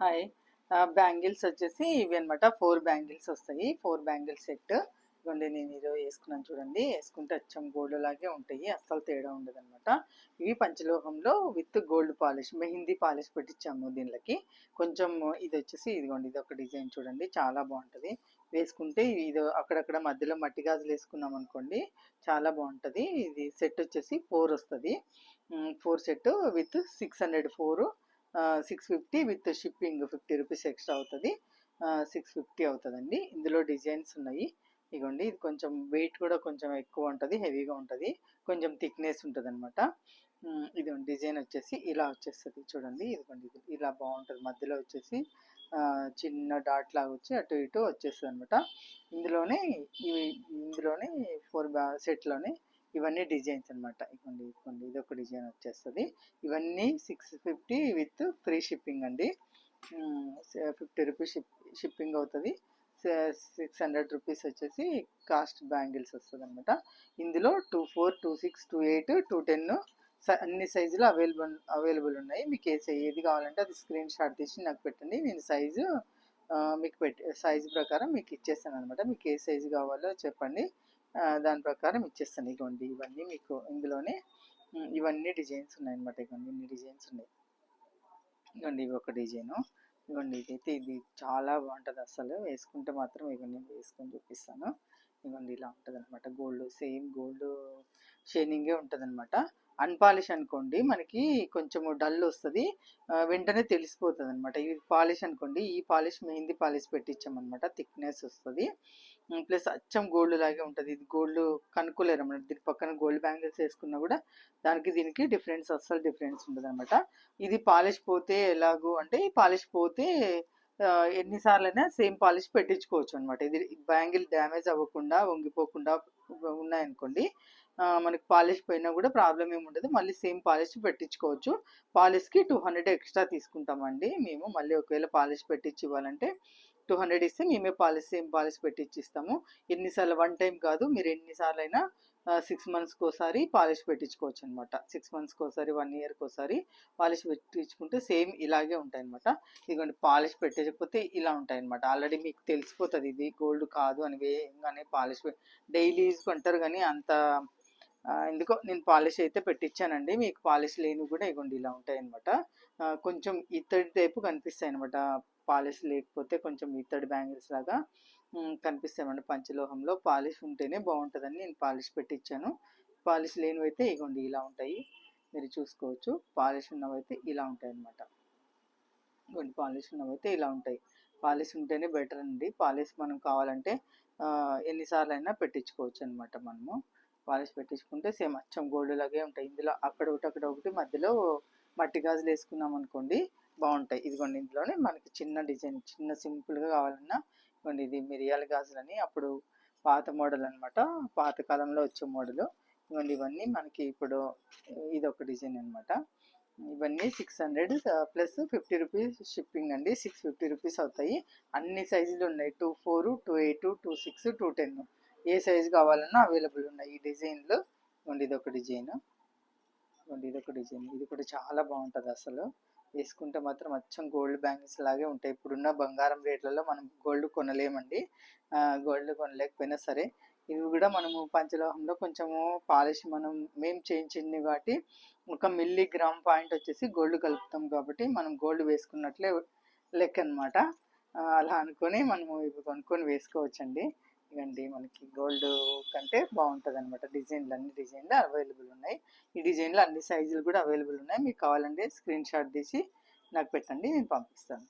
Hi. Bangles వచ్చేసి ఇవి అనమాట. 4 బ్యాంగిల్స్ వస్తాయి. 4 బ్యాంగిల్స్ సెట్. ఇవ్వండి, నేను ఈరోజు వేసుకున్నాను చూడండి. వేసుకుంటే అచ్చం గోల్డ్ లాగే ఉంటాయి, అస్సలు తేడా ఉండదు అనమాట. ఇవి పంచలోహంలో with gold polish, mehndi polish పెట్టించాము దీనికి. కొంచెం ఇది వచ్చేసి ఇదిగోండి, ఇది ఒక డిజైన్ చూడండి, చాలా బాగుంటుంది. వేసుకుంటే ఇది అక్కడక్కడ మధ్యలో మట్టి గాజులు వేసుకున్నాం అనుకోండి, చాలా బాగుంటుంది. ఇది సెట్ వచ్చేసి 4 వస్తుంది. 4 set with 600 4 650 with shipping 50 rupees extra అవుతుంది. 650 అవుతుందండి. ఇందులో డిజైన్స్ ఉన్నాయి. ఇగోండి, ఇది కొంచెం వెయిట్ కూడా కొంచెం ఎక్కువ ఉంటుంది, హెవీగా ఉంటుంది, కొంచెం థిక్నెస్ ఉంటుంది అనమాట. ఇది డిజైన్ వచ్చేసి ఇలా వచ్చేస్తుంది చూడండి. ఇదిగోండి, ఇది ఇలా బాగుంటుంది. మధ్యలో వచ్చేసి చిన్న డాట్ లాగా వచ్చి అటు ఇటు వచ్చేస్తుంది అనమాట. ఇందులోనే ఇందులోనే 4 సెట్లోనే ఇవన్నీ డిజైన్స్ అనమాట. ఇవ్వండి ఇవ్వండి, ఇది ఒక డిజైన్ వచ్చేస్తుంది. ఇవన్నీ 650 విత్ ఫ్రీ షిప్పింగ్ అండి. 50 రూపీస్ షిప్పింగ్ అవుతుంది. 600 రూపీస్ వచ్చేసి కాస్ట్ బ్యాంగిల్స్ వస్తుంది అనమాట. ఇందులో 24, 26, 28, 210 అన్ని సైజులు అవైలబుల్ ఉన్నాయి. మీకు ఏది కావాలంటే అది స్క్రీన్ షాట్ తీసి నాకు పెట్టండి. నేను సైజు మీకు సైజు ప్రకారం మీకు ఇచ్చేస్తాను అనమాట. మీకు ఏ సైజు కావాలో చెప్పండి, దాని ప్రకారం ఇచ్చేస్తాను. ఇవ్వండి, ఇవన్నీ మీకు ఇందులోనే ఇవన్నీ డిజైన్స్ ఉన్నాయి అనమాట. ఇవ్వండి, ఇన్ని డిజైన్స్ ఉన్నాయి. ఇవ్వండి, ఇవి ఒక డిజైను. ఇవ్వండి, ఇది చాలా బాగుంటుంది అసలు. వేసుకుంటే మాత్రం ఇవన్నీ వేసుకొని చూపిస్తాను. ఇవ్వండి, ఇలా ఉంటుంది అనమాట. గోల్డ్, సేమ్ గోల్డ్ షైనింగే ఉంటుంది అనమాట. అన్పాలిష్ అనుకోండి మనకి కొంచెము డల్ వస్తుంది, వెంటనే తెలిసిపోతుంది అనమాట. ఇది పాలిష్ అనుకోండి, ఈ పాలిష్ మెహిందీ పాలిష్ పెట్టించామన్నమాట. థిక్నెస్ వస్తుంది, ప్లస్ అచ్చం గోల్డ్ లాగే ఉంటుంది. ఇది గోల్డ్ కనుక్కోలేరు అన్నమాట. దీని పక్కన గోల్డ్ బ్యాంగిల్స్ వేసుకున్నా కూడా దానికి దీనికి డిఫరెన్స్, అస్సలు డిఫరెన్స్ ఉంటుంది అనమాట. ఇది పాలిష్ పోతే ఎలాగో అంటే, ఈ పాలిష్ పోతే ఎన్నిసార్లు అయినా సేమ్ పాలిష్ పెట్టించుకోవచ్చు అనమాట. ఇది బ్యాంగిల్ డ్యామేజ్ అవ్వకుండా, వంగిపోకుండా ఉన్నాయనుకోండి, మనకి పాలిష్ పోయినా కూడా ప్రాబ్లం ఏమి ఉండదు. మళ్ళీ సేమ్ పాలిష్ పెట్టించుకోవచ్చు. పాలిష్కి 200 ఎక్స్ట్రా తీసుకుంటామండి మేము. మళ్ళీ ఒకవేళ పాలిష్ పెట్టించి ఇవ్వాలంటే 200 ఇస్తే మేమే సేమ్ పాలిష్ పెట్టించి ఇస్తాము. ఎన్నిసార్లు, 1 టైం కాదు, మీరు ఎన్నిసార్లు అయినా 6 మంత్స్కి ఒకసారి పాలిష్ పెట్టించుకోవచ్చు అనమాట. 6 మంత్స్కి ఒకసారి, 1 ఇయర్కి ఒకసారి పాలిష్ పెట్టించుకుంటే సేమ్ ఇలాగే ఉంటాయి అనమాట. ఇదిగోండి, పాలిష్ పెట్టకపోతే ఇలా ఉంటాయి అనమాట. ఆల్రెడీ మీకు తెలిసిపోతుంది ఇది గోల్డ్ కాదు అని. వేయంగానే పాలిష్ డైలీ యూజ్ కొంటారు కానీ అంత ఎందుకో నేను పాలిష్ అయితే పెట్టించానండి. మీకు పాలిష్ లేనివి కూడా ఇగోండి ఇలా ఉంటాయి అనమాట. కొంచెం ఇత్తడి టైపు కనిపిస్తాయి అనమాట. పాలిష్ లేకపోతే కొంచెం ఇత్తడి బ్యాంగిల్స్ లాగా కనిపిస్తాయన్నమాట. పంచలోహంలో పాలిష్ ఉంటేనే బాగుంటుందని నేను పాలిష్ పెట్టించాను. పాలిష్ లేనివి అయితే ఇగోండి ఇలా ఉంటాయి, మీరు చూసుకోవచ్చు. పాలిష్ ఉన్నవైతే ఇలా ఉంటాయి అనమాట. ఇగోండి, పాలిష్ ఉన్నవైతే ఇలా ఉంటాయి. పాలిష్ ఉంటేనే బెటర్ అండి. పాలిష్ మనం కావాలంటే ఎన్నిసార్లు అయినా పెట్టించుకోవచ్చు అనమాట. మనము పాలిష్ పెట్టించుకుంటే సేమ్ అచ్చం గోల్డ్ లాగే ఉంటాయి. ఇందులో అక్కడ ఒకటి మధ్యలో మట్టి గాజులు వేసుకున్నాం అనుకోండి, బాగుంటాయి. ఇదిగోండి, ఇందులోనే మనకి చిన్న డిజైన్, చిన్న సింపుల్గా కావాలన్నా ఇదిగోండి, ఇది మిరియాల గాజులని అప్పుడు పాత మోడల్ అనమాట, పాత కాలంలో వచ్చే మోడలు. ఇదిగోండి, ఇవన్నీ మనకి ఇప్పుడు ఇది ఒక డిజైన్ అనమాట. ఇవన్నీ 600 ప్లస్ 50 రూపీస్ షిప్పింగ్ అండి. 650 రూపీస్ అవుతాయి. అన్ని సైజులు ఉన్నాయి. 24, 28, 26, 210 ఏ సైజు కావాలన్నా అవైలబుల్ ఉన్నాయి. ఈ డిజైన్లు ఇవ్వండి, ఇది ఒక డిజైన్. ఇవ్వండి, ఇది ఒక డిజైన్. ఇది కూడా చాలా బాగుంటుంది అసలు. వేసుకుంటే మాత్రం అచ్చం గోల్డ్ బ్యాంగిల్స్ లాగే ఉంటాయి. ఇప్పుడున్న బంగారం రేట్లలో మనం గోల్డ్ కొనలేమండి. గోల్డ్ కొనలేకపోయినా సరే ఇవి కూడా మనము పంచలోహంలో కొంచెము పాలిష్ మేము చేయించింది కాబట్టి 1 మిల్లీగ్రామ్ పాయింట్ వచ్చేసి గోల్డ్ కలుపుతాం కాబట్టి మనం గోల్డ్ వేసుకున్నట్లే లెక్క అనమాట. అలా అనుకొని మనము ఇవి కొనుక్కొని వేసుకోవచ్చండి. ఇవ్వండి, మనకి గోల్డ్ కంటే బాగుంటుంది అనమాట. అన్ని డిజైన్లు అవైలబుల్ ఉన్నాయి. ఈ డిజైన్లో అన్ని సైజులు కూడా అవైలబుల్ ఉన్నాయి. మీకు కావాలంటే స్క్రీన్ షాట్ తీసి నాకు పెట్టండి, నేను పంపిస్తాను.